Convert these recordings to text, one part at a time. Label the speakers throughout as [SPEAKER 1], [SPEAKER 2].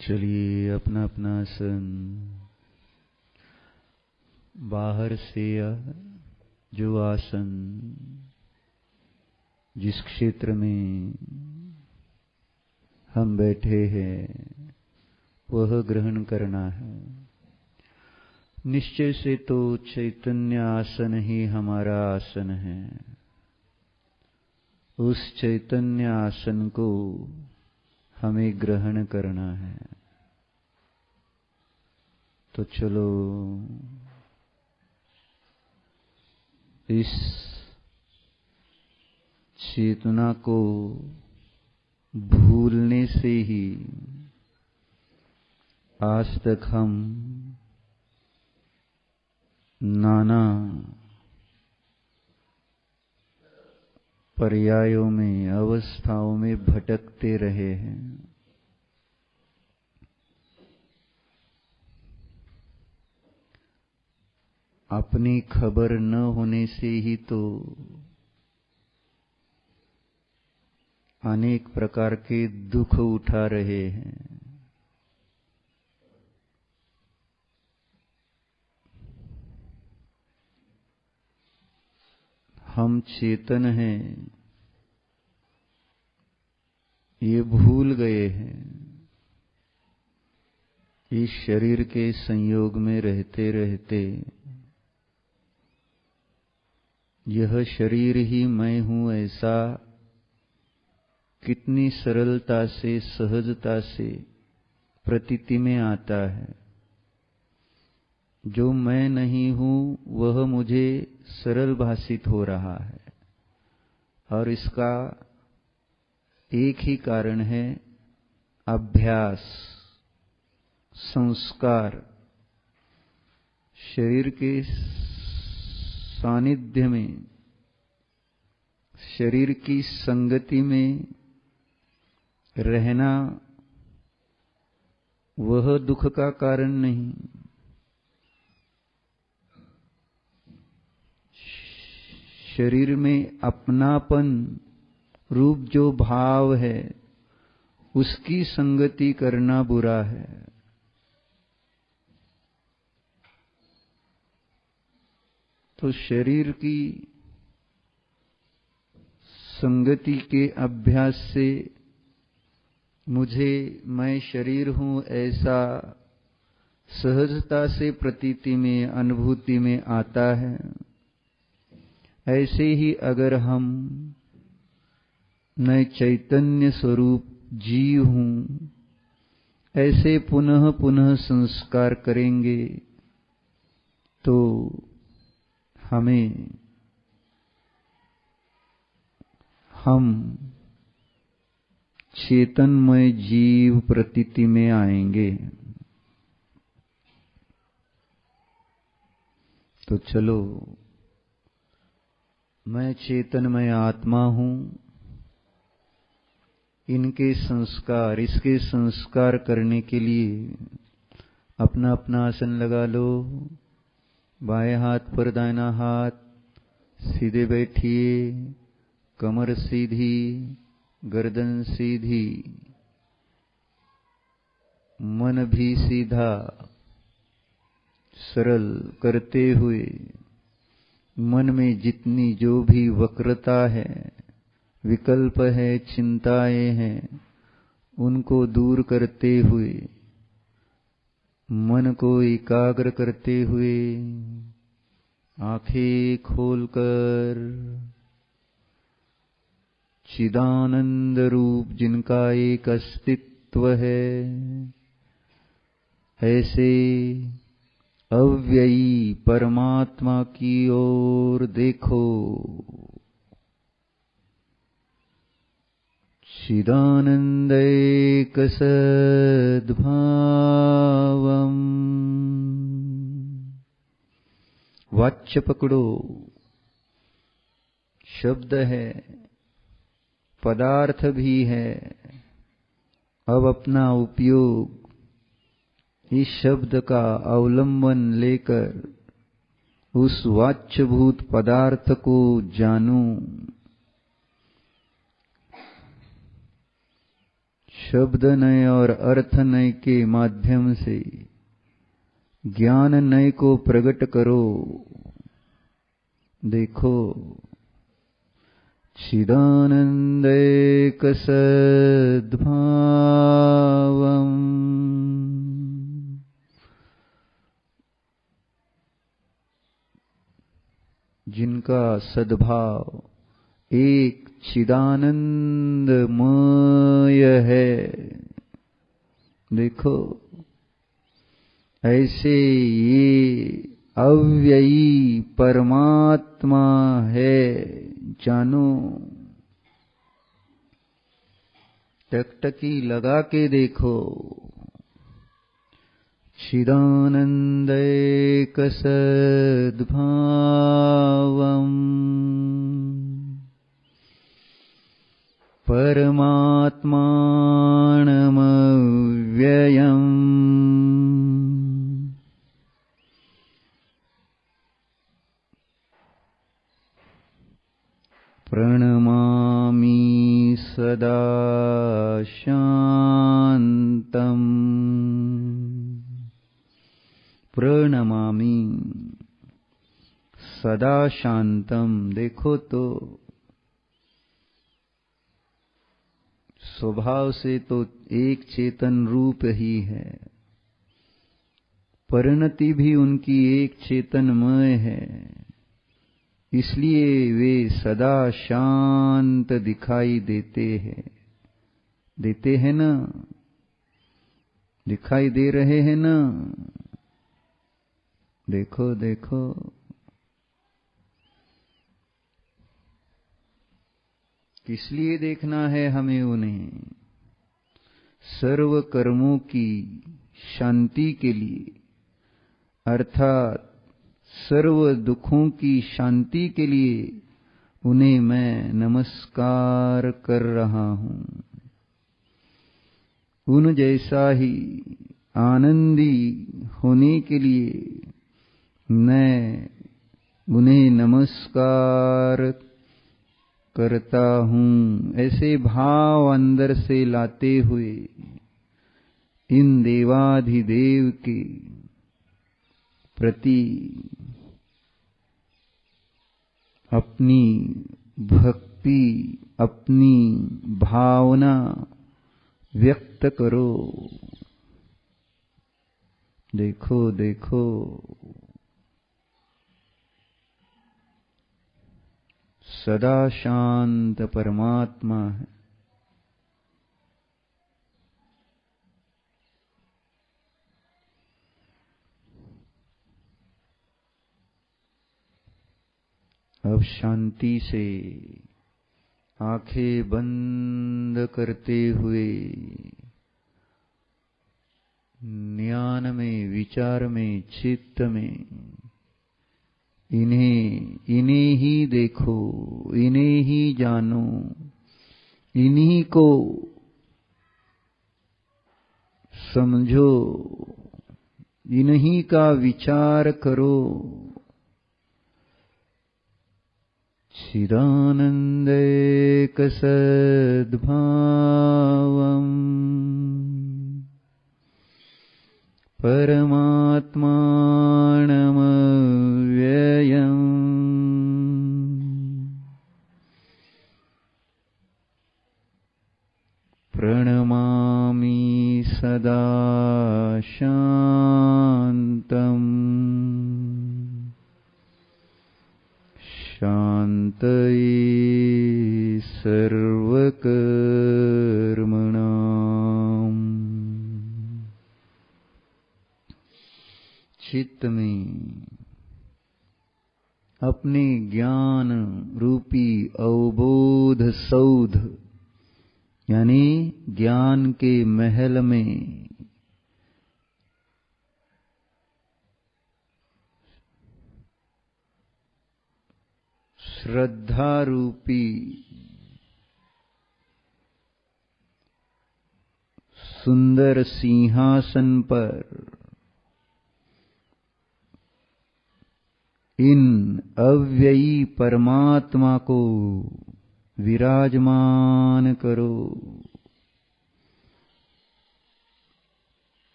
[SPEAKER 1] चलिए अपना अपना आसन बाहर से जो आसन जिस क्षेत्र में हम बैठे हैं वह ग्रहण करना है। निश्चय से तो चैतन्य आसन ही हमारा आसन है। उस चैतन्य आसन को हमें ग्रहण करना है। तो चलो इस चेतना को भूलने से ही आज तक हम नाना पर्यायों में अवस्थाओं में भटकते रहे हैं। अपनी खबर न होने से ही तो अनेक प्रकार के दुख उठा रहे हैं। हम चेतन हैं ये भूल गए हैं। इस शरीर के संयोग में रहते रहते यह शरीर ही मैं हूं ऐसा कितनी सरलता से सहजता से प्रतीति में आता है। जो मैं नहीं हूं वह मुझे सरल भाषित हो रहा है और इसका एक ही कारण है अभ्यास, संस्कार। शरीर के सानिध्य में, शरीर की संगति में रहना वह दुख का कारण नहीं। शरीर में अपनापन रूप जो भाव है उसकी संगति करना बुरा है। तो शरीर की संगति के अभ्यास से मुझे मैं शरीर हूं ऐसा सहजता से प्रतीति में, अनुभूति में आता है। ऐसे ही अगर हम मैं चैतन्य स्वरूप जीव हूं ऐसे पुनः पुनः संस्कार करेंगे तो हम चेतनमय जीव प्रतीति में आएंगे। तो चलो मैं चेतनमय आत्मा हूं, इनके संस्कार, इसके संस्कार करने के लिए अपना अपना आसन लगा लो। बाएं हाथ पर दाहिना हाथ, सीधे बैठिए, कमर सीधी, गर्दन सीधी, मन भी सीधा सरल करते हुए मन में जितनी जो भी वक्रता है, विकल्प है, चिंताएं हैं, उनको दूर करते हुए मन को एकाग्र करते हुए आंखें खोलकर चिदानंद रूप जिनका एक अस्तित्व है ऐसे अव्ययी परमात्मा की ओर देखो। चिदानंद एक सद्भावम्। वाच्य पकड़ो, शब्द है, पदार्थ भी है। अब अपना उपयोग इस शब्द का अवलंबन लेकर उस वाच्यभूत पदार्थ को जानूं। शब्द नय और अर्थ नय के माध्यम से ज्ञान नय को प्रकट करो। देखो, चिदानंदैक सद्भावम्, जिनका सद्भाव एक चिदानंदमय है। देखो, ऐसे ये अव्ययी परमात्मा है, जानो। टकटकी लगा के देखो। चिदानंदैक सद्भावम् परमात्मानमव्ययम् प्रणमामि सदा शान्तम्। प्रणमामि सदा शान्तम्। देखो तो स्वभाव से तो एक चेतन रूप ही है, परिणति भी उनकी एक चेतनमय है, इसलिए वे सदा शांत दिखाई देते हैं। देते हैं ना? दिखाई दे रहे हैं ना? देखो देखो, किस लिए देखना है हमें उन्हें? सर्व कर्मों की शांति के लिए, अर्थात सर्व दुखों की शांति के लिए उन्हें मैं नमस्कार कर रहा हूं। उन जैसा ही आनंदी होने के लिए मैं उन्हें नमस्कार करता हूं। ऐसे भाव अंदर से लाते हुए इन देवाधिदेव के प्रति अपनी भक्ति, अपनी भावना व्यक्त करो। देखो देखो, सदा शांत परमात्मा है। अब शांति से आंखें बंद करते हुए ज्ञान में, विचार में, चित्त में इन्हें ही देखो, इन्हें ही जानो, इन्हीं को समझो, इन्हीं का विचार करो। चिदानंदैक सद्भावम् परमात्मानमव्ययम् प्रणमामि सदा शान्तम्। शान्तये सर्वकर्मणाम्। चित्त में अपने ज्ञान रूपी अवबोध सौध, यानी ज्ञान के महल में श्रद्धा रूपी सुंदर सिंहासन पर इन अव्ययी परमात्मा को विराजमान करो।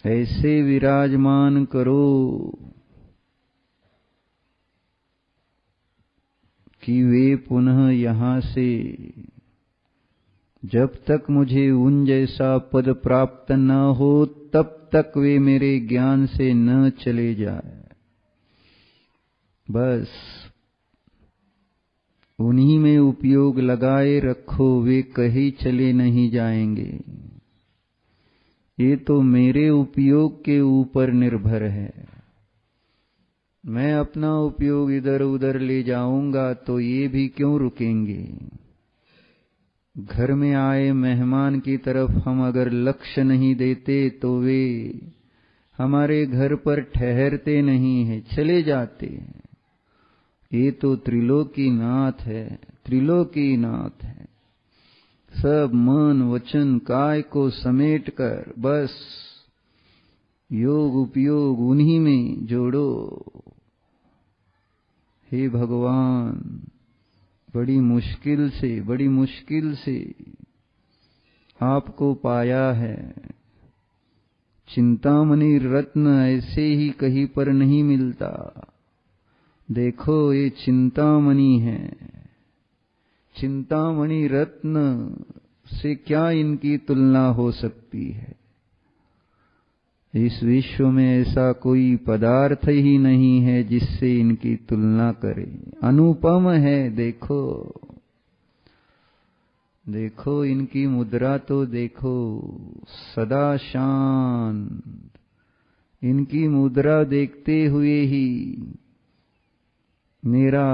[SPEAKER 1] ऐसे विराजमान करो कि वे पुनः यहाँ से, जब तक मुझे उन जैसा पद प्राप्त न हो तब तक वे मेरे ज्ञान से न चले जाए। बस उन्हीं में उपयोग लगाए रखो, वे कहीं चले नहीं जाएंगे। ये तो मेरे उपयोग के ऊपर निर्भर है। मैं अपना उपयोग इधर उधर ले जाऊंगा तो ये भी क्यों रुकेंगे। घर में आए मेहमान की तरफ हम अगर लक्ष्य नहीं देते तो वे हमारे घर पर ठहरते नहीं हैं, चले जाते हैं। ये तो त्रिलोकीनाथ है, त्रिलोकीनाथ है। सब मन वचन काय को समेट कर बस योग उपयोग उन्हीं में जोड़ो। हे भगवान, बड़ी मुश्किल से आपको पाया है। चिंतामणि रत्न ऐसे ही कहीं पर नहीं मिलता। देखो ये चिंतामणि है, चिंतामणि रत्न से क्या इनकी तुलना हो सकती है। इस विश्व में ऐसा कोई पदार्थ ही नहीं है जिससे इनकी तुलना करे। अनुपम है। देखो देखो इनकी मुद्रा तो देखो, सदा शांत। इनकी मुद्रा देखते हुए ही मेरा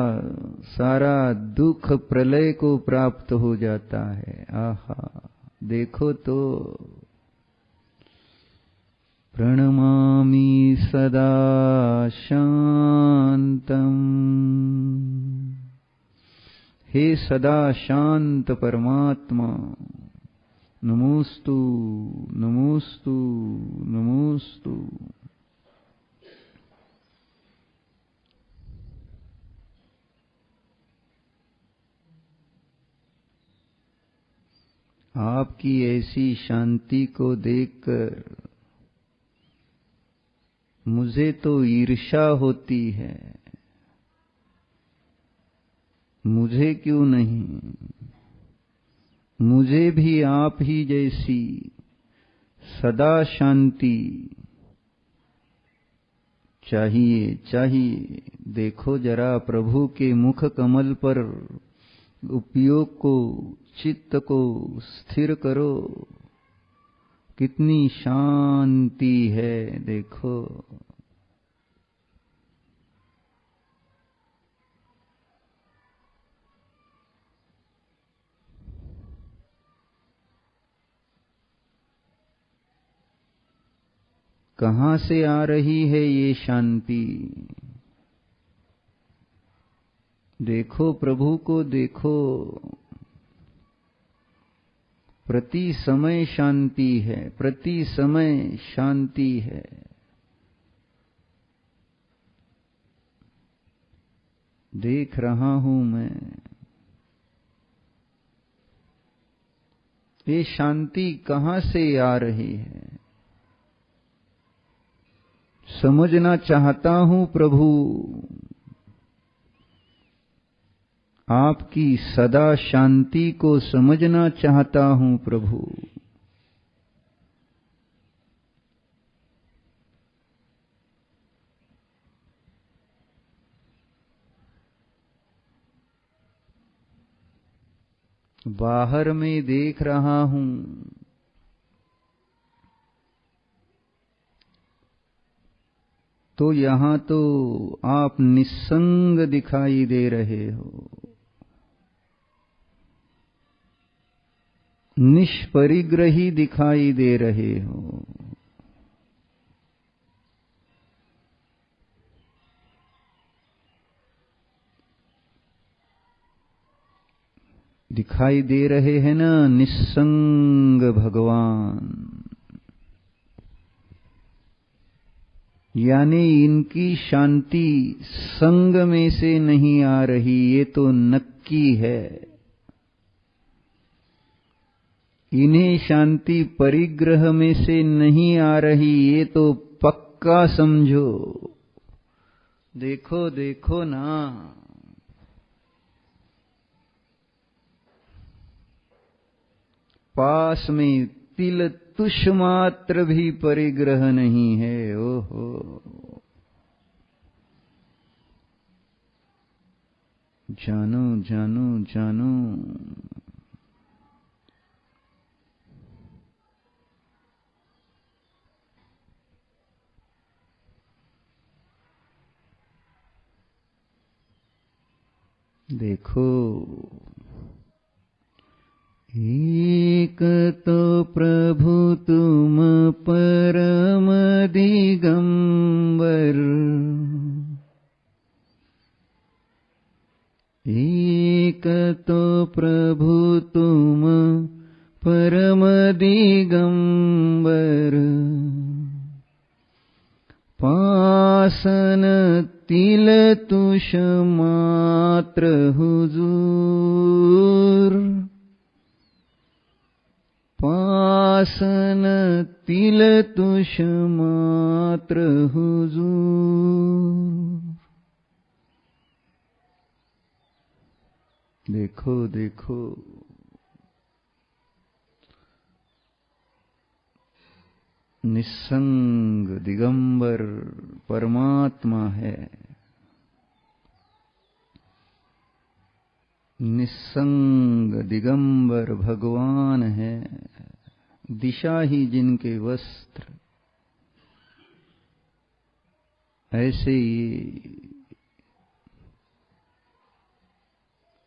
[SPEAKER 1] सारा दुख प्रलय को प्राप्त हो जाता है। आहा, देखो तो। प्रणमामि सदा शांतम। हे सदा शांत परमात्मा, नमोस्तु नमोस्तु नमोस्तु। आपकी ऐसी शांति को देखकर मुझे तो ईर्ष्या होती है। मुझे क्यों नहीं, मुझे भी आप ही जैसी सदा शांति चाहिए। देखो जरा प्रभु के मुख कमल पर उपयोग को, चित्त को स्थिर करो। कितनी शांति है देखो। कहां से आ रही है ये शांति। देखो प्रभु को देखो, प्रति समय शांति है, प्रति समय शांति है। देख रहा हूं मैं। ये शांति कहां से आ रही है, समझना चाहता हूं प्रभु। आपकी सदा शांति को समझना चाहता हूं प्रभु। बाहर में देख रहा हूं, तो यहां तो आप निस्संग दिखाई दे रहे हो, निष्परिग्रही दिखाई दे रहे हो। दिखाई दे रहे हैं ना निस्संग भगवान। यानी इनकी शांति संग में से नहीं आ रही, ये तो नक्की है। इन्हें शांति परिग्रह में से नहीं आ रही, ये तो पक्का समझो। देखो देखो ना, पास में तिल तुष मात्र भी परिग्रह नहीं है। ओहो, जानो जानो जानो। देखो, एक तो प्रभु तुम परम दिगंबर, एक तो प्रभु तुम परम दिगंबर, पासन तिल तुष मात्र हुजूर, पासन तिल तुष मात्र हुजूर। देखो देखो, निस्संग दिगंबर परमात्मा है, निस्संग दिगंबर भगवान है, दिशा ही जिनके वस्त्र। ऐसे ही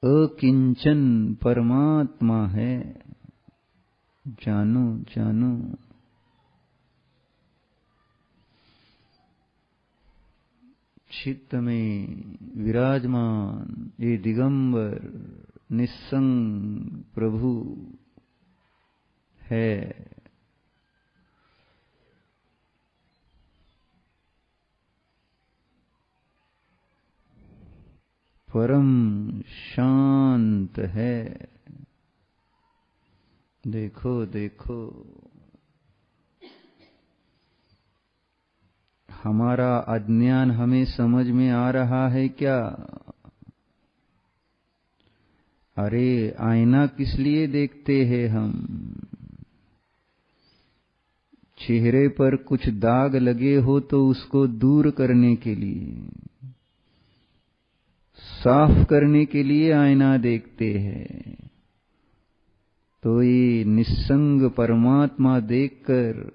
[SPEAKER 1] अकिंचन परमात्मा है। जानो जानो, चित्त में विराजमान ये दिगंबर निस्संग प्रभु है। परम शांत है। देखो देखो, हमारा अज्ञान हमें समझ में आ रहा है क्या? अरे आईना किस लिए देखते हैं हम? चेहरे पर कुछ दाग लगे हो तो उसको दूर करने के लिए, साफ करने के लिए आईना देखते हैं। तो ये निस्संग परमात्मा देखकर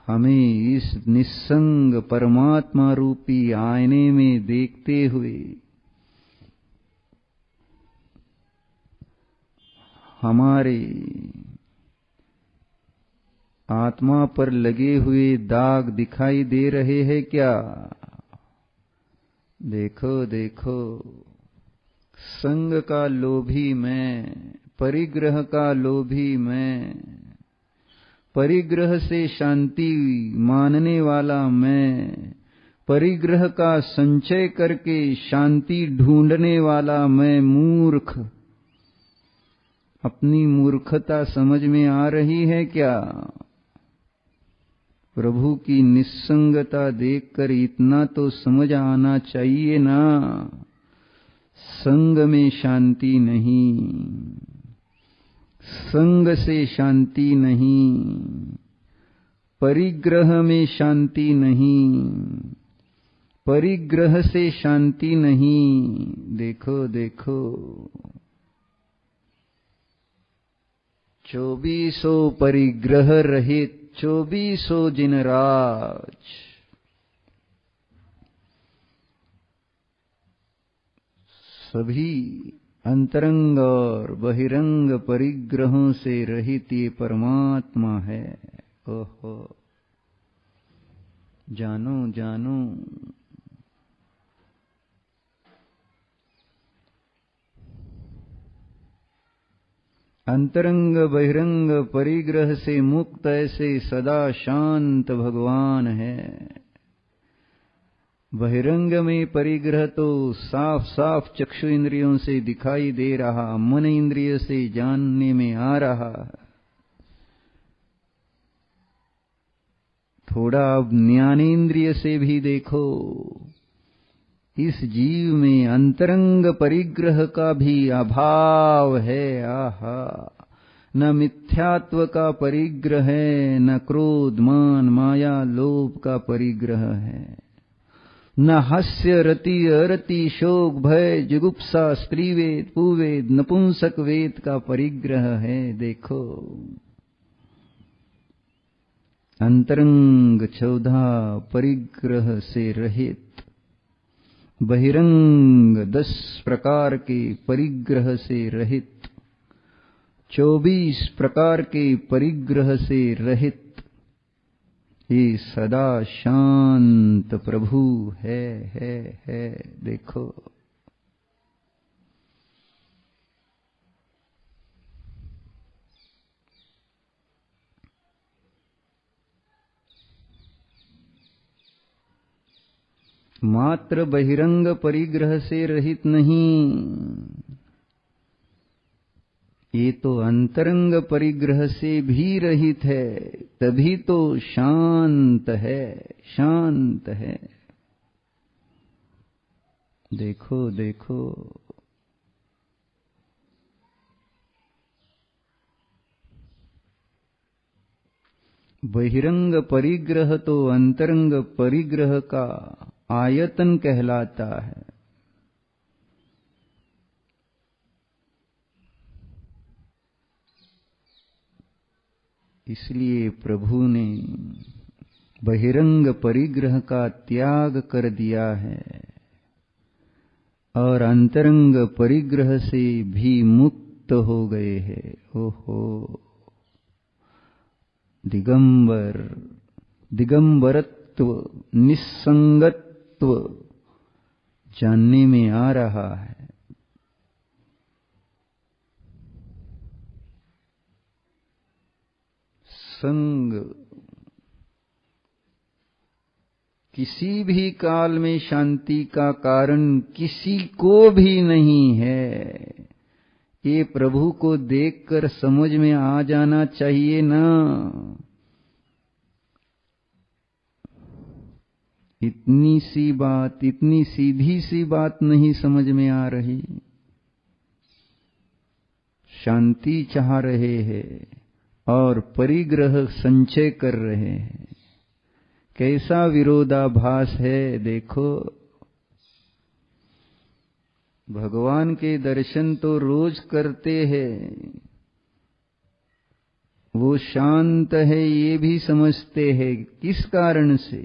[SPEAKER 1] हमें इस निस्संग परमात्मा रूपी आईने में देखते हुए हमारे आत्मा पर लगे हुए दाग दिखाई दे रहे हैं क्या? देखो देखो, संग का लोभी मैं, परिग्रह का लोभी मैं, परिग्रह से शांति मानने वाला मैं, परिग्रह का संचय करके शांति ढूंढने वाला मैं मूर्ख। अपनी मूर्खता समझ में आ रही है क्या? प्रभु की निस्संगता देखकर इतना तो समझ आना चाहिए ना, संग में शांति नहीं, संग से शांति नहीं, परिग्रह में शांति नहीं, परिग्रह से शांति नहीं। देखो देखो, 2400 परिग्रह रहित 2400 जिन राज, सभी अंतरंग और बहिरंग परिग्रहों से रहित ये परमात्मा है। ओहो, जानो जानो। अंतरंग बहिरंग परिग्रह से मुक्त ऐसे सदा शांत भगवान है। बहिरंग में परिग्रह तो साफ साफ चक्षु इंद्रियों से दिखाई दे रहा, मन इंद्रिय से जानने में आ रहा है। थोड़ा अब ज्ञानेन्द्रिय से भी देखो, इस जीव में अंतरंग परिग्रह का भी अभाव है। आहा, न मिथ्यात्व का परिग्रह है, न क्रोध मान माया लोभ का परिग्रह है, न हास्य रति अरति शोक भय जुगुप्सा स्त्रीवेद पुवेद नपुंसक वेद का परिग्रह है। देखो अंतरंग 14 परिग्रह से रहित, बहिरंग 10 प्रकार के परिग्रह से रहित, 24 प्रकार के परिग्रह से रहित ये सदा शांत प्रभु है। देखो मात्र बहिरंग परिग्रह से रहित नहीं, ये तो अंतरंग परिग्रह से भी रहित है, तभी तो शांत है, शांत है। देखो देखो बहिरंग परिग्रह तो अंतरंग परिग्रह का आयतन कहलाता है। इसलिए प्रभु ने बहिरंग परिग्रह का त्याग कर दिया है और अंतरंग परिग्रह से भी मुक्त हो गए हैं। ओहो, दिगंबर, दिगंबरत्व, निस्संगत्व जानने में आ रहा है। संग किसी भी काल में शांति का कारण किसी को भी नहीं है। ये प्रभु को देखकर समझ में आ जाना चाहिए ना। इतनी सी बात, इतनी सीधी सी बात नहीं समझ में आ रही। शांति चाह रहे हैं और परिग्रह संचय कर रहे हैं। कैसा विरोधाभास है। देखो भगवान के दर्शन तो रोज करते हैं, वो शांत है ये भी समझते हैं। किस कारण से?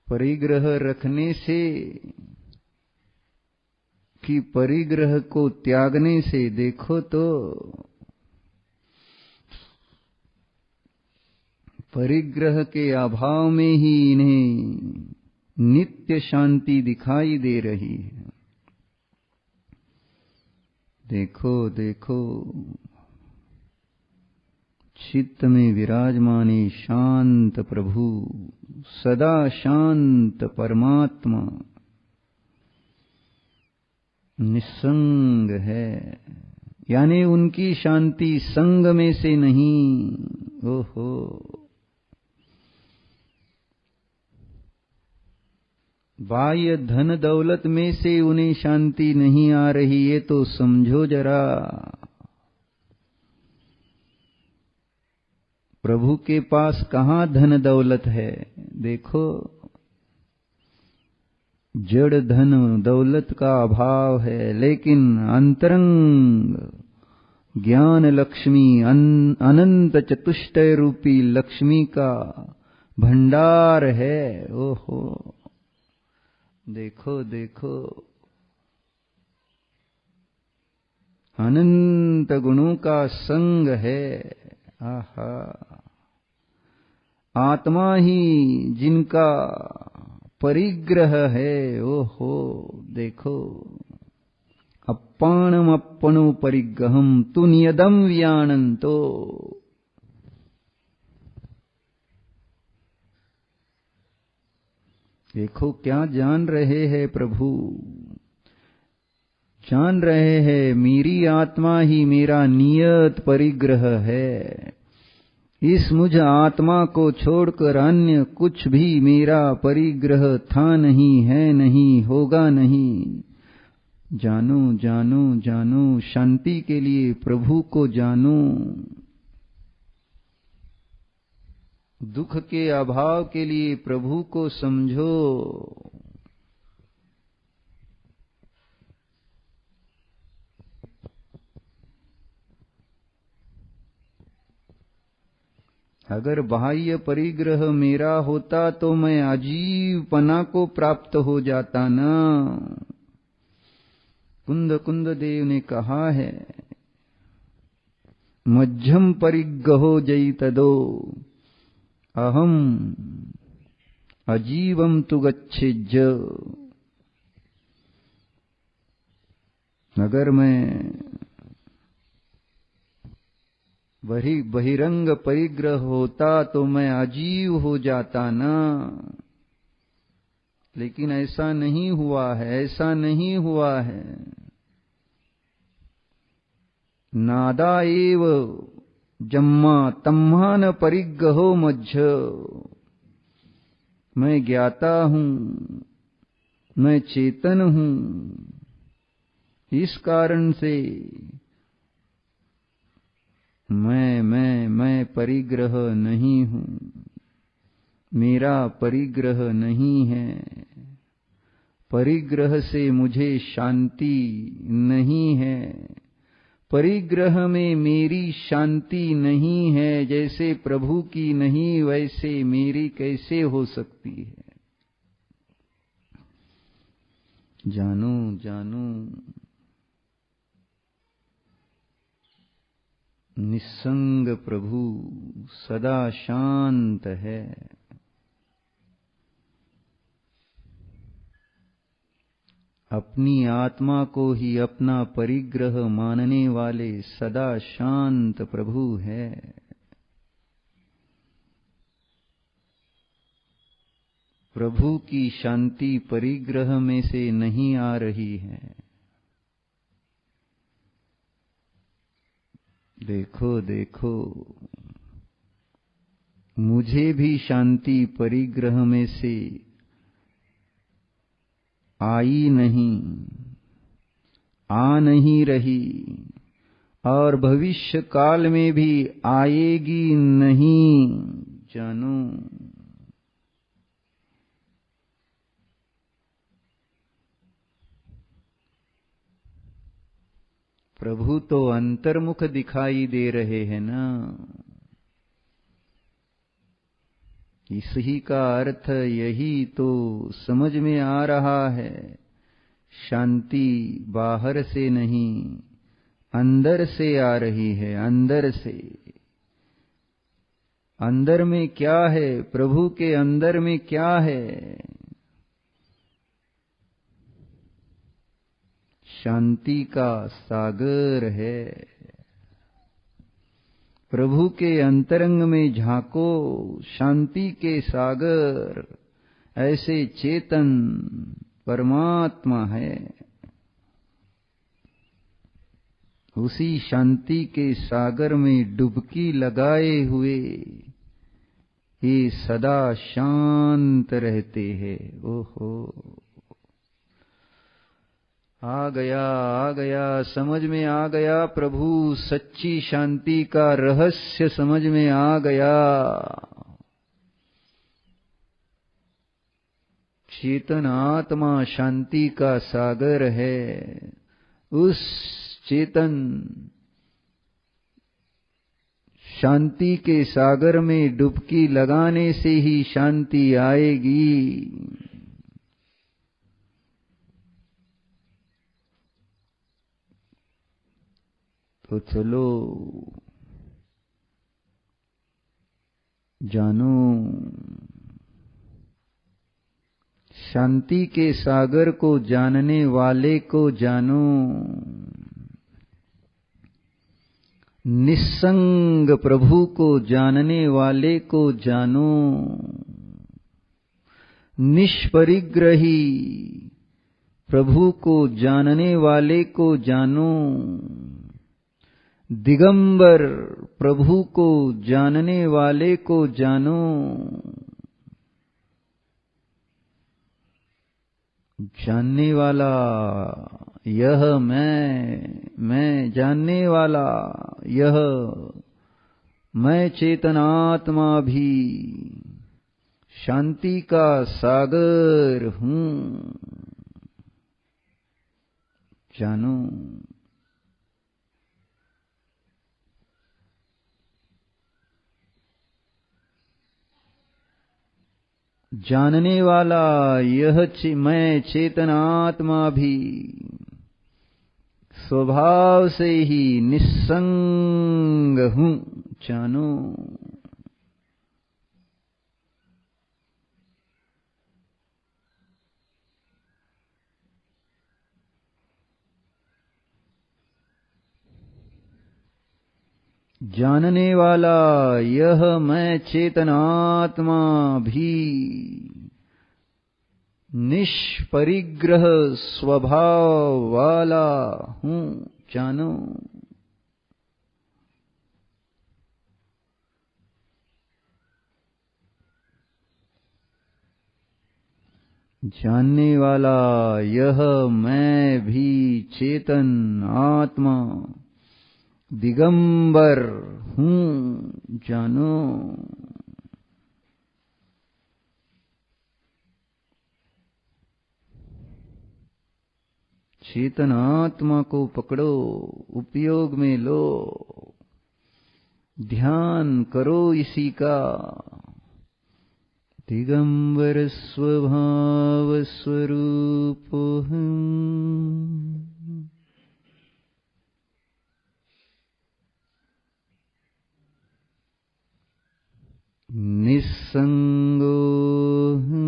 [SPEAKER 1] परिग्रह रखने से कि परिग्रह को त्यागने से? देखो तो परिग्रह के अभाव में ही इन्हें नित्य शांति दिखाई दे रही है। देखो देखो चित्त में विराजमाने शांत प्रभु, सदा शांत परमात्मा निस्संग है, यानी उनकी शांति संग में से नहीं। ओहो, बाह्य धन दौलत में से उन्हें शांति नहीं आ रही, ये तो समझो जरा। प्रभु के पास कहाँ धन दौलत है? देखो जड़ धन दौलत का अभाव है, लेकिन अंतरंग ज्ञान लक्ष्मी, अनंत चतुष्टय रूपी लक्ष्मी का भंडार है। ओहो, देखो देखो अनंत गुणों का संग है। आहा, आत्मा ही जिनका परिग्रह है। ओहो, देखो अप्पाणम अपनो परिग्रहम तु नियदम व्यानंतो। देखो क्या जान रहे हैं प्रभु, जान रहे हैं मेरी आत्मा ही मेरा नियत परिग्रह है। इस मुझ आत्मा को छोड़कर अन्य कुछ भी मेरा परिग्रह था नहीं, है नहीं, होगा नहीं। जानो जानो जानो, शांति के लिए प्रभु को जानो, दुख के अभाव के लिए प्रभु को समझो। अगर बाह्य परिग्रह मेरा होता तो मैं अजीवपना को प्राप्त हो जाता ना। कुंद कुंद देव ने कहा है, मध्यम परिग्रहो जयितदो अहम अजीवम तु गच्छेज। अगर मैं बहिरंग परिग्रह होता तो मैं अजीव हो जाता ना। लेकिन ऐसा नहीं हुआ है, ऐसा नहीं हुआ है। नादा एव जम्मा तम्मान परिग्रहो मध्य। मैं ज्ञाता हूं, मैं चेतन हूं, इस कारण से मैं परिग्रह नहीं हूं, मेरा परिग्रह नहीं है। परिग्रह से मुझे शांति नहीं है, परिग्रह में मेरी शांति नहीं है। जैसे प्रभु की नहीं वैसे मेरी कैसे हो सकती है। जानो जानो, निस्संग प्रभु सदा शांत है। अपनी आत्मा को ही अपना परिग्रह मानने वाले सदा शांत प्रभु है। प्रभु की शांति परिग्रह में से नहीं आ रही है। देखो देखो, मुझे भी शांति परिग्रह में से आई नहीं, आ नहीं रही, और भविष्य काल में भी आएगी नहीं। जानो, प्रभु तो अंतर्मुख दिखाई दे रहे हैं ना। इसी का अर्थ यही तो समझ में आ रहा है। शांति बाहर से नहीं, अंदर से आ रही है, अंदर से। अंदर में क्या है? प्रभु के अंदर में क्या है? शांति का सागर है। प्रभु के अंतरंग में झांको, शांति के सागर। ऐसे चेतन परमात्मा है। उसी शांति के सागर में डुबकी लगाए हुए ये सदा शांत रहते हैं। ओहो, आ गया, समझ में आ गया। प्रभु सच्ची शांति का रहस्य समझ में आ गया। चेतन आत्मा शांति का सागर है। उस चेतन शांति के सागर में डुबकी लगाने से ही शांति आएगी। तो चलो जानो, शांति के सागर को जानने वाले को जानो, निस्संग प्रभु को जानने वाले को जानो, निष्परिग्रही प्रभु को जानने वाले को जानो, दिगंबर प्रभु को जानने वाले को जानो। जानने वाला यह मैं जानने वाला यह मैं चेतनात्मा भी शांति का सागर हूं, जानो। जानने वाला यह मैं चेतनात्मा भी स्वभाव से ही निस्संग हूं, जानो। जानने वाला यह मैं चेतनात्मा भी निष्परिग्रह स्वभाव वाला हूं, जानो। जानने वाला यह मैं भी चेतन आत्मा दिगंबर हूं, जानो। चेतन आत्मा को पकड़ो, उपयोग में लो, ध्यान करो इसी का। दिगंबर स्वभाव स्वरूप हूं, निस्संगो हूं,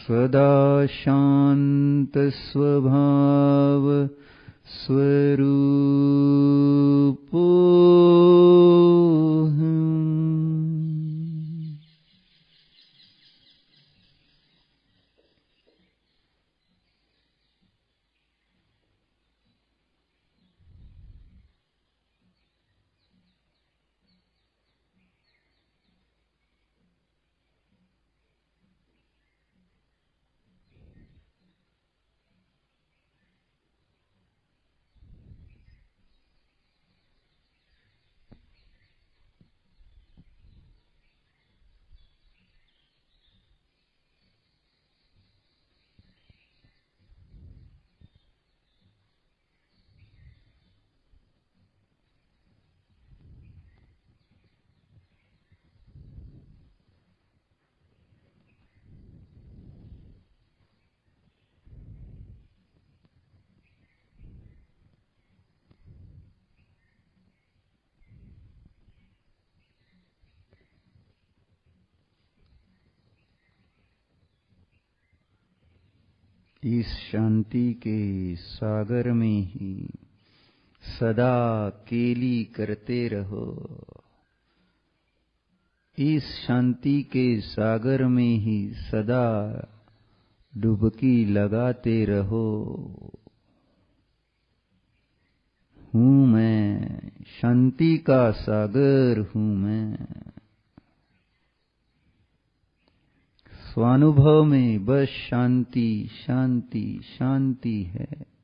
[SPEAKER 1] सदा शांत स्वभाव स्वरूप हूं। इस शांति के सागर में ही सदा केली करते रहो। इस शांति के सागर में ही सदा डुबकी लगाते रहो। हूं मैं, शांति का सागर हूं मैं। स्वानुभव में बस शांति शांति शांति है।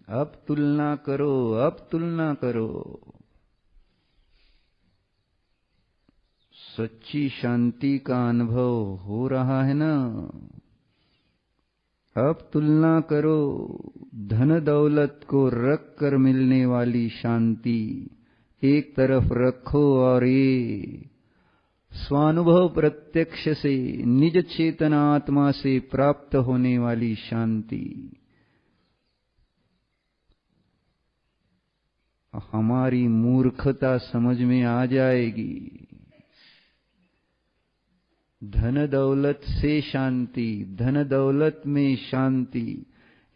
[SPEAKER 1] अब तुलना करो, अब तुलना करो। सच्ची शांति का अनुभव हो रहा है ना? अब तुलना करो। धन दौलत को रख कर मिलने वाली शांति एक तरफ रखो और ये स्वानुभव प्रत्यक्ष से निज चेतना आत्मा से प्राप्त होने वाली शांति हमारी मूर्खता समझ में आ जाएगी। धन दौलत से शांति, धन दौलत में शांति,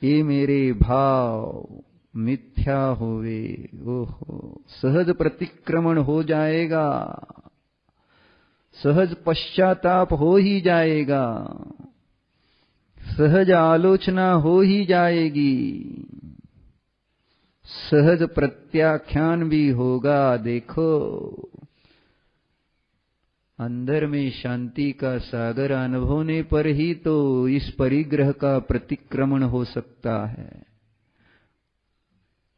[SPEAKER 1] ये मेरे भाव मिथ्या होवे। ओहो, सहज प्रतिक्रमण हो जाएगा, सहज पश्चाताप हो ही जाएगा, सहज आलोचना हो ही जाएगी, सहज प्रत्याख्यान भी होगा। देखो, अंदर में शांति का सागर अनुभव होने पर ही तो इस परिग्रह का प्रतिक्रमण हो सकता है।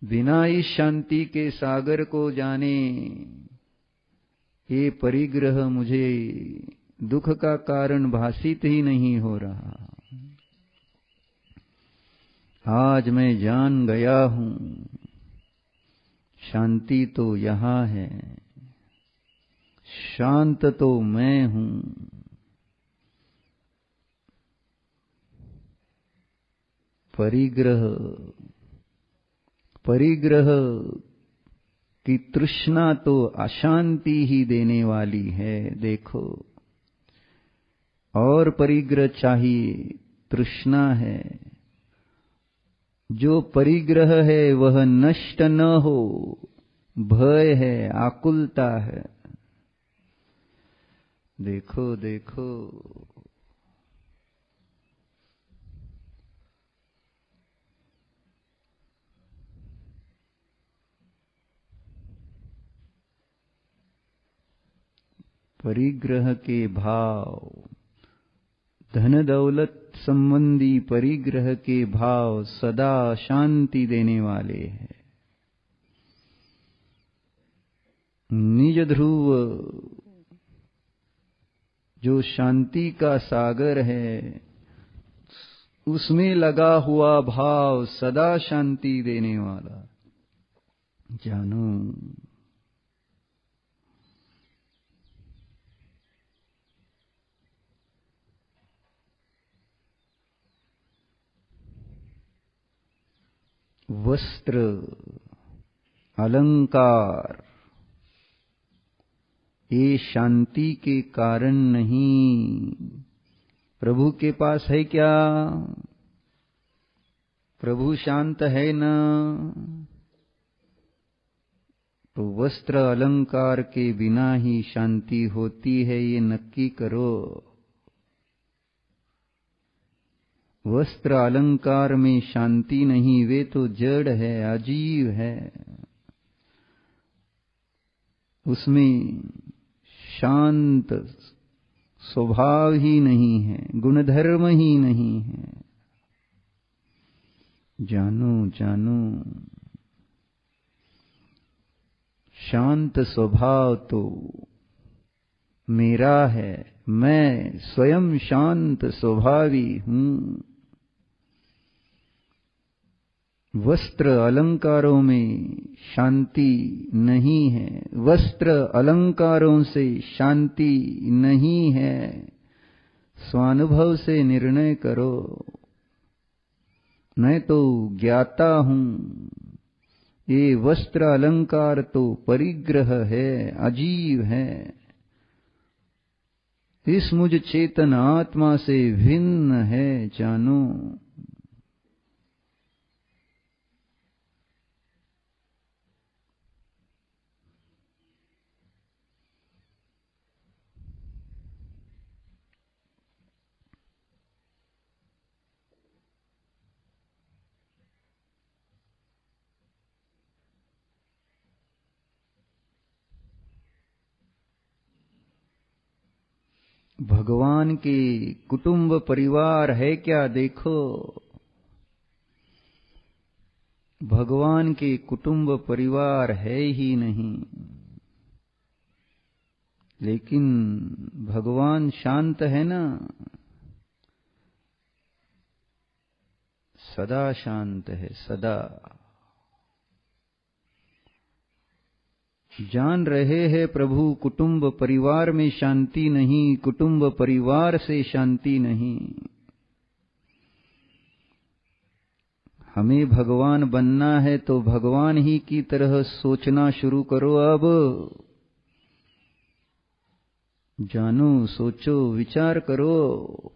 [SPEAKER 1] बिना इस शांति के सागर को जाने ये परिग्रह मुझे दुख का कारण भासित ही नहीं हो रहा। आज मैं जान गया हूं, शांति तो यहां है, शांत तो मैं हूं। परिग्रह की तृष्णा तो अशांति ही देने वाली है। देखो, और परिग्रह चाहिए, तृष्णा है। जो परिग्रह है वह नष्ट न हो, भय है, आकुलता है। देखो देखो, परिग्रह के भाव, धन दौलत संबंधी परिग्रह के भाव सदा शांति देने वाले हैं। निज ध्रुव जो शांति का सागर है, उसमें लगा हुआ भाव सदा शांति देने वाला। जानो, वस्त्र, अलंकार ये शांति के कारण नहीं। प्रभु के पास है क्या? प्रभु शांत है ना? तो वस्त्र अलंकार के बिना ही शांति होती है, ये नक्की करो। वस्त्र अलंकार में शांति नहीं, वे तो जड़ है, अजीव है। उसमें शांत स्वभाव ही नहीं है, गुणधर्म ही नहीं है। जानो जानो, शांत स्वभाव तो मेरा है, मैं स्वयं शांत स्वभावी हूं। वस्त्र अलंकारों में शांति नहीं है, वस्त्र अलंकारों से शांति नहीं है। स्वानुभव से निर्णय करो। मैं तो ज्ञाता हूं, ये वस्त्र अलंकार तो परिग्रह है, अजीव है। इस मुझ चेतन आत्मा से भिन्न है, जानो। भगवान के कुटुंब परिवार है क्या? देखो, भगवान के कुटुंब परिवार है ही नहीं, लेकिन भगवान शांत है ना, सदा शांत है, सदा। जान रहे हैं प्रभु कुटुंब परिवार में शांति नहीं, कुटुंब परिवार से शांति नहीं। हमें भगवान बनना है तो भगवान ही की तरह सोचना शुरू करो। अब जानो, सोचो, विचार करो।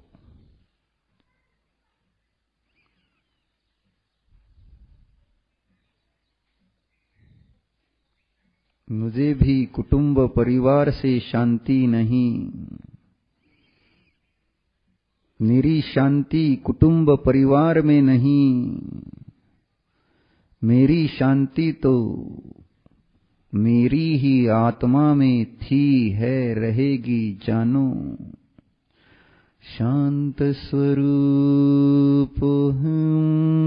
[SPEAKER 1] मुझे भी कुटुंब परिवार से शांति नहीं। मेरी शांति कुटुंब परिवार में नहीं, मेरी शांति तो मेरी ही आत्मा में थी, है, रहेगी। जानो, शांत स्वरूप हूँ।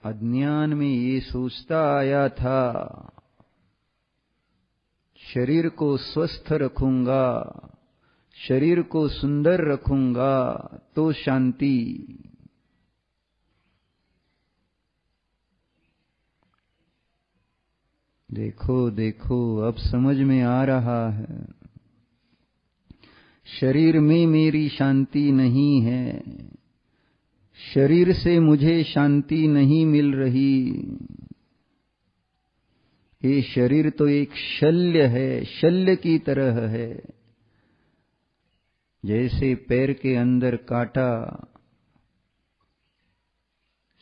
[SPEAKER 1] अज्ञान में ये सोचता आया था, शरीर को स्वस्थ रखूंगा, शरीर को सुंदर रखूंगा तो शांति। देखो देखो, अब समझ में आ रहा है, शरीर में मेरी शांति नहीं है, शरीर से मुझे शांति नहीं मिल रही। ये शरीर तो एक शल्य है, शल्य की तरह है। जैसे पैर के अंदर कांटा,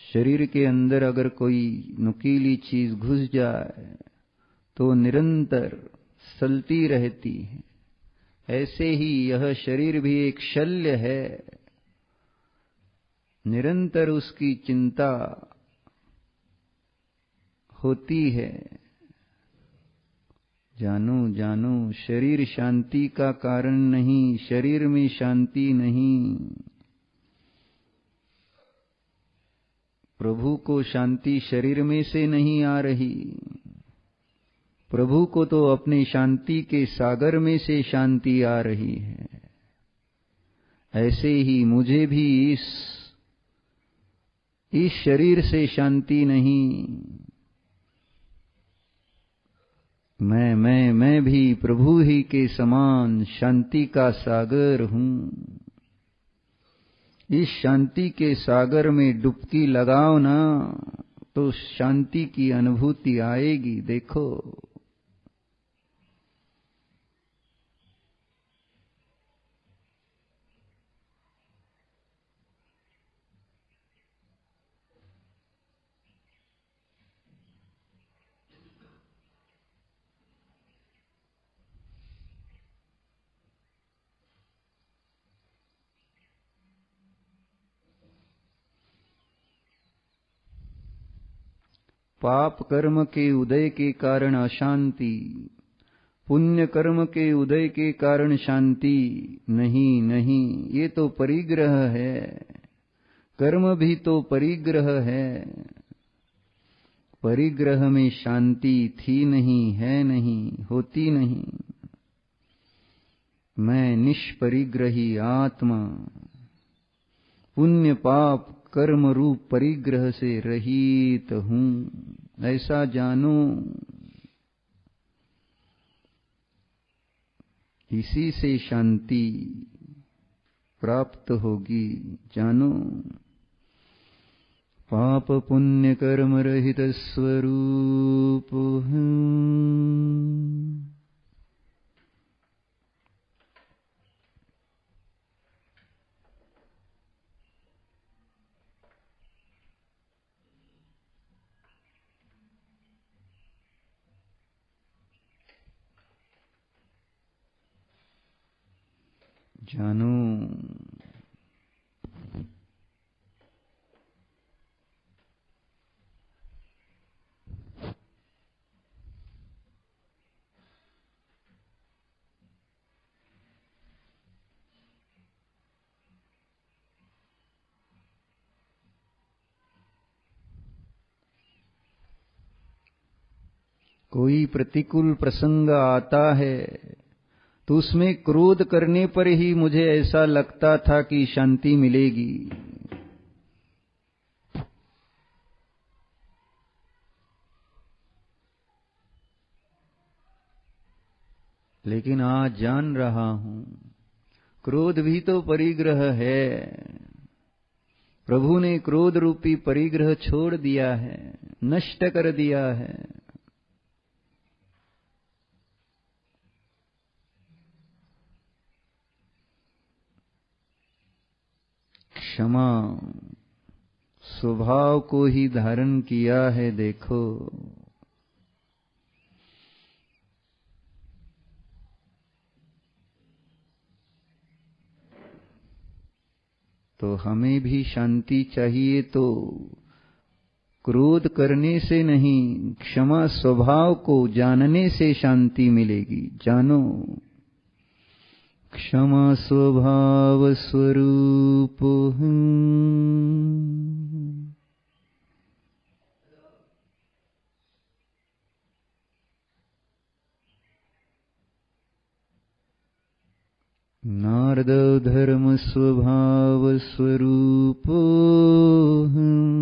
[SPEAKER 1] शरीर के अंदर अगर कोई नुकीली चीज घुस जाए तो निरंतर सलती रहती है, ऐसे ही यह शरीर भी एक शल्य है, निरंतर उसकी चिंता होती है। जानो जानो, शरीर शांति का कारण नहीं, शरीर में शांति नहीं। प्रभु को शांति शरीर में से नहीं आ रही, प्रभु को तो अपने शांति के सागर में से शांति आ रही है। ऐसे ही मुझे भी इस शरीर से शांति नहीं। मैं भी प्रभु ही के समान शांति का सागर हूं। इस शांति के सागर में डुबकी लगाओ ना तो शांति की अनुभूति आएगी। देखो, पाप कर्म के उदय के कारण अशांति, पुण्य कर्म के उदय के कारण शांति नहीं। नहीं, ये तो परिग्रह है, कर्म भी तो परिग्रह है। परिग्रह में शांति थी नहीं, है नहीं, होती नहीं। मैं निष्परिग्रही आत्मा, पुण्य पाप कर्म रूप परिग्रह से रहित हूं, ऐसा जानो। इसी से शांति प्राप्त होगी। जानो, पाप पुण्य कर्म रहित स्वरूप हूं। जानो कोई प्रतिकूल प्रसंग आता है तो उसमें क्रोध करने पर ही मुझे ऐसा लगता था कि शांति मिलेगी, लेकिन आज जान रहा हूं क्रोध भी तो परिग्रह है। प्रभु ने क्रोध रूपी परिग्रह छोड़ दिया है, नष्ट कर दिया है। क्षमा स्वभाव को ही धारण किया है। देखो तो हमें भी शांति चाहिए तो क्रोध करने से नहीं, क्षमा स्वभाव को जानने से शांति मिलेगी। जानो क्षमा स्वभाव स्वरूप हूँ। नारद धर्म स्वभाव स्वरूप हूँ।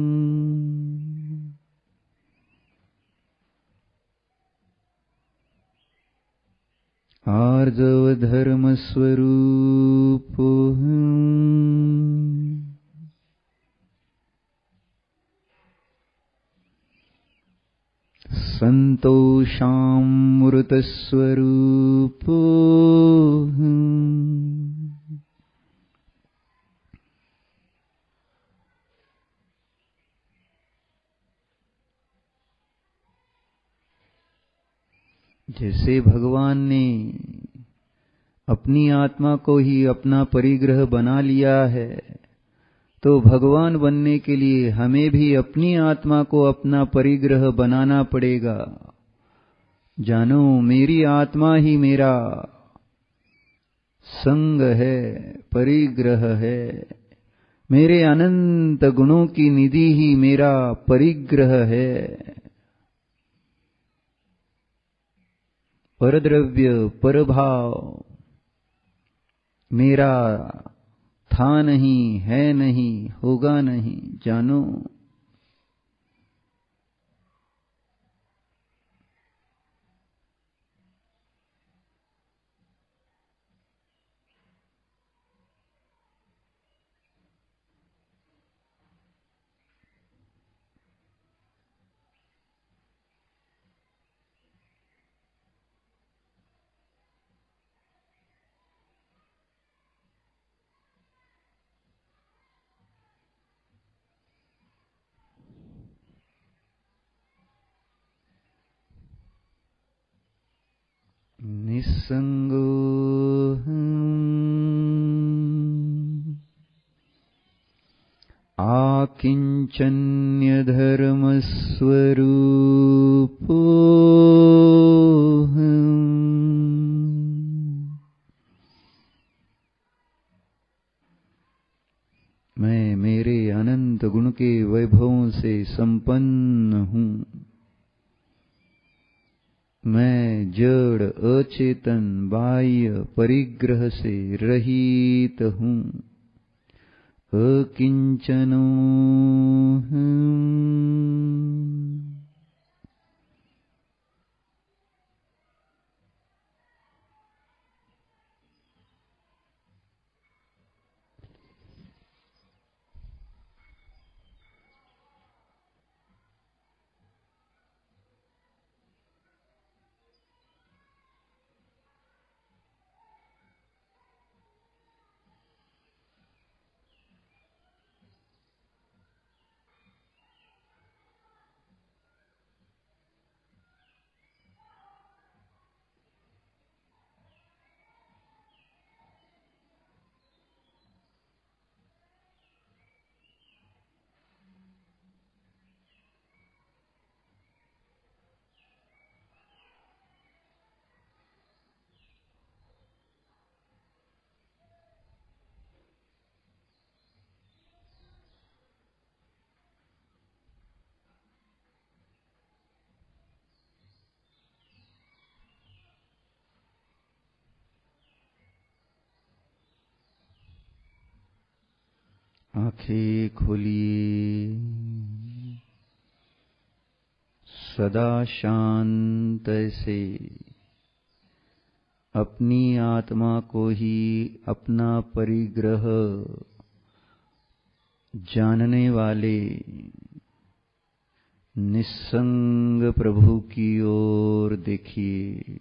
[SPEAKER 1] आर्जव धर्म स्वरूप हूँ। संतोषामृत स्वरूप हूँ। जैसे भगवान ने अपनी आत्मा को ही अपना परिग्रह बना लिया है, तो भगवान बनने के लिए हमें भी अपनी आत्मा को अपना परिग्रह बनाना पड़ेगा। जानो मेरी आत्मा ही मेरा संग है, परिग्रह है। मेरे अनंत गुणों की निधि ही मेरा परिग्रह है। परद्रव्य परभाव मेरा था नहीं, है नहीं, होगा नहीं। जानो निस्संगो आकिंचन्य धर्म स्वरूपो मैं मेरे अनंत गुण के वैभवों से संपन्न हूँ। मैं जड़ अचेतन बाह्य परिग्रह से रहित हूँ, अकिंचनो हूँ। आंखें खोलिए, सदा शांत से अपनी आत्मा को ही अपना परिग्रह जानने वाले निस्संग प्रभु की ओर देखिए।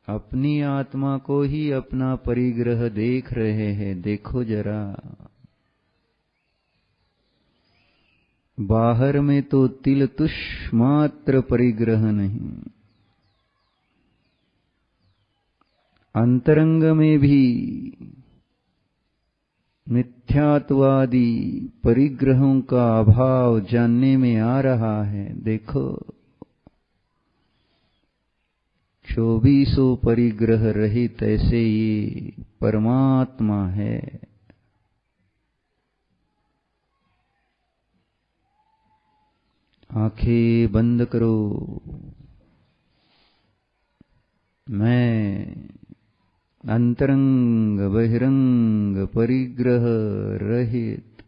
[SPEAKER 1] अपनी आत्मा को ही अपना परिग्रह देख रहे हैं, देखो जरा। बाहर में तो तिल तुष मात्र परिग्रह नहीं, अंतरंग में भी मिथ्यात्वादी परिग्रहों का अभाव जानने में आ रहा है। देखो, 2400 परिग्रह रहित ऐसे ये परमात्मा है। आंखें बंद करो। मैं अंतरंग बहिरंग परिग्रह रहित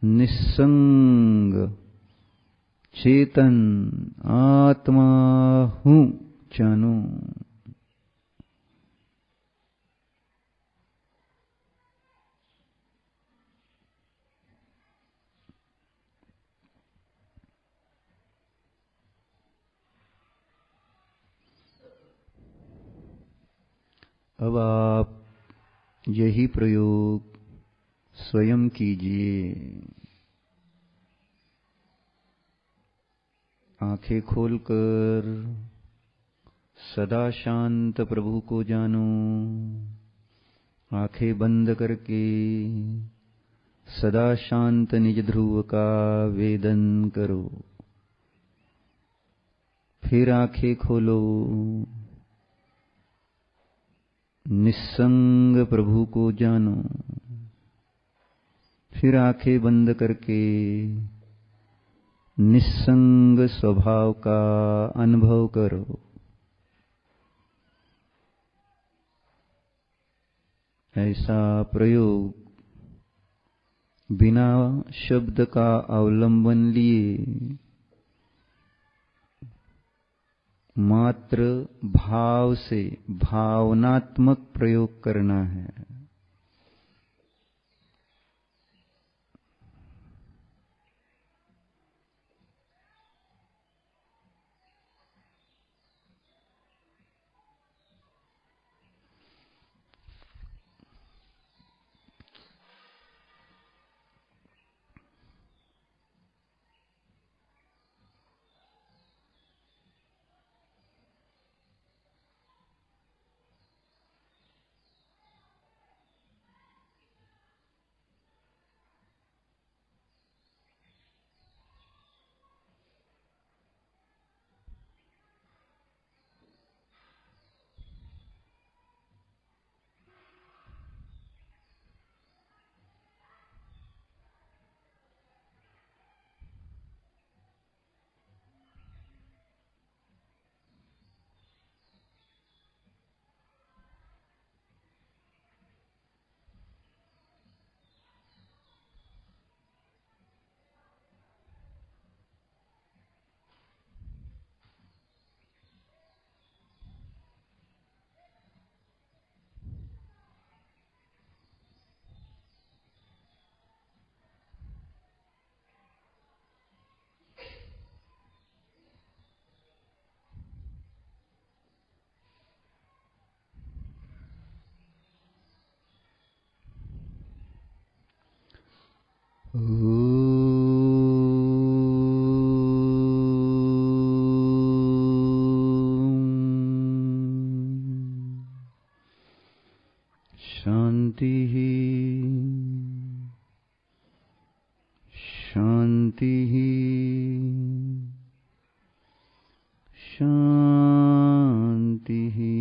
[SPEAKER 1] निस्संग चेतन आत्मा हूं, जानो। अब आप यही प्रयोग स्वयं कीजिए। आंखें खोलकर सदा शांत प्रभु को जानो। आंखें बंद करके सदा शांत निज ध्रुव का वेदन करो। फिर आंखें खोलो, निस्संग प्रभु को जानो। फिर आंखें बंद करके निस्संग स्वभाव का अनुभव करो। ऐसा प्रयोग बिना शब्द का अवलंबन लिए मात्र भाव से भावनात्मक प्रयोग करना है। शांति ही शांति ही शांति ही।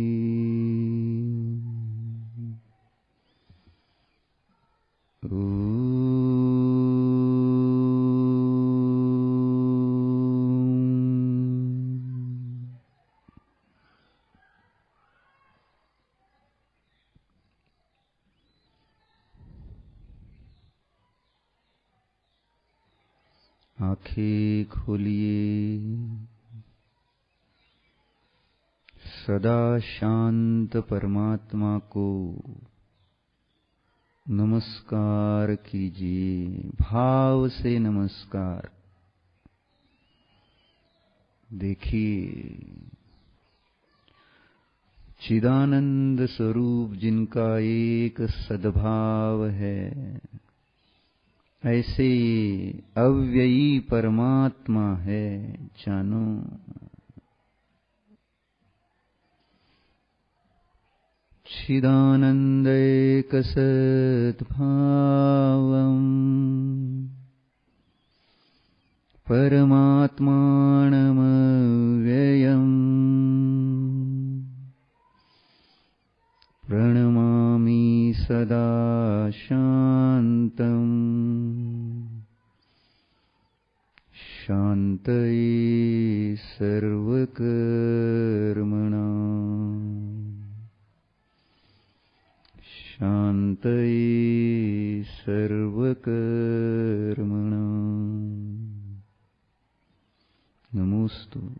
[SPEAKER 1] आंखें खोलिए। सदा शांत परमात्मा को नमस्कार कीजिए, भाव से नमस्कार। देखिए, चिदानंद स्वरूप जिनका एक सद्भाव है, ऐसे अव्ययी परमात्मा है, जानो। चिदानंद एक सद्भावम् परमात्मानमव्ययम् प्रणमामि सदा शान्तम् शान्तये सर्वकर्मणाम् शान्तये सर्वकर्मणाम्। नमोस्तु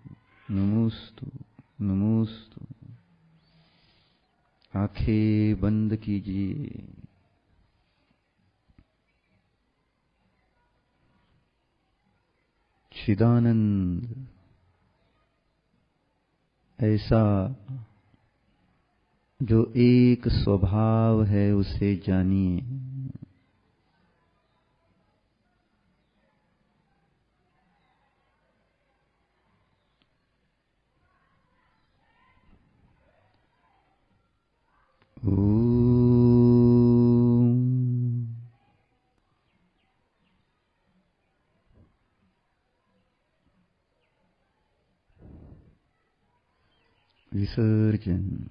[SPEAKER 1] नमोस्तु नमोस्तु। आंखें बंद कीजिए। चिदानंद ऐसा जो एक स्वभाव है, उसे जानिए। विसर्जन।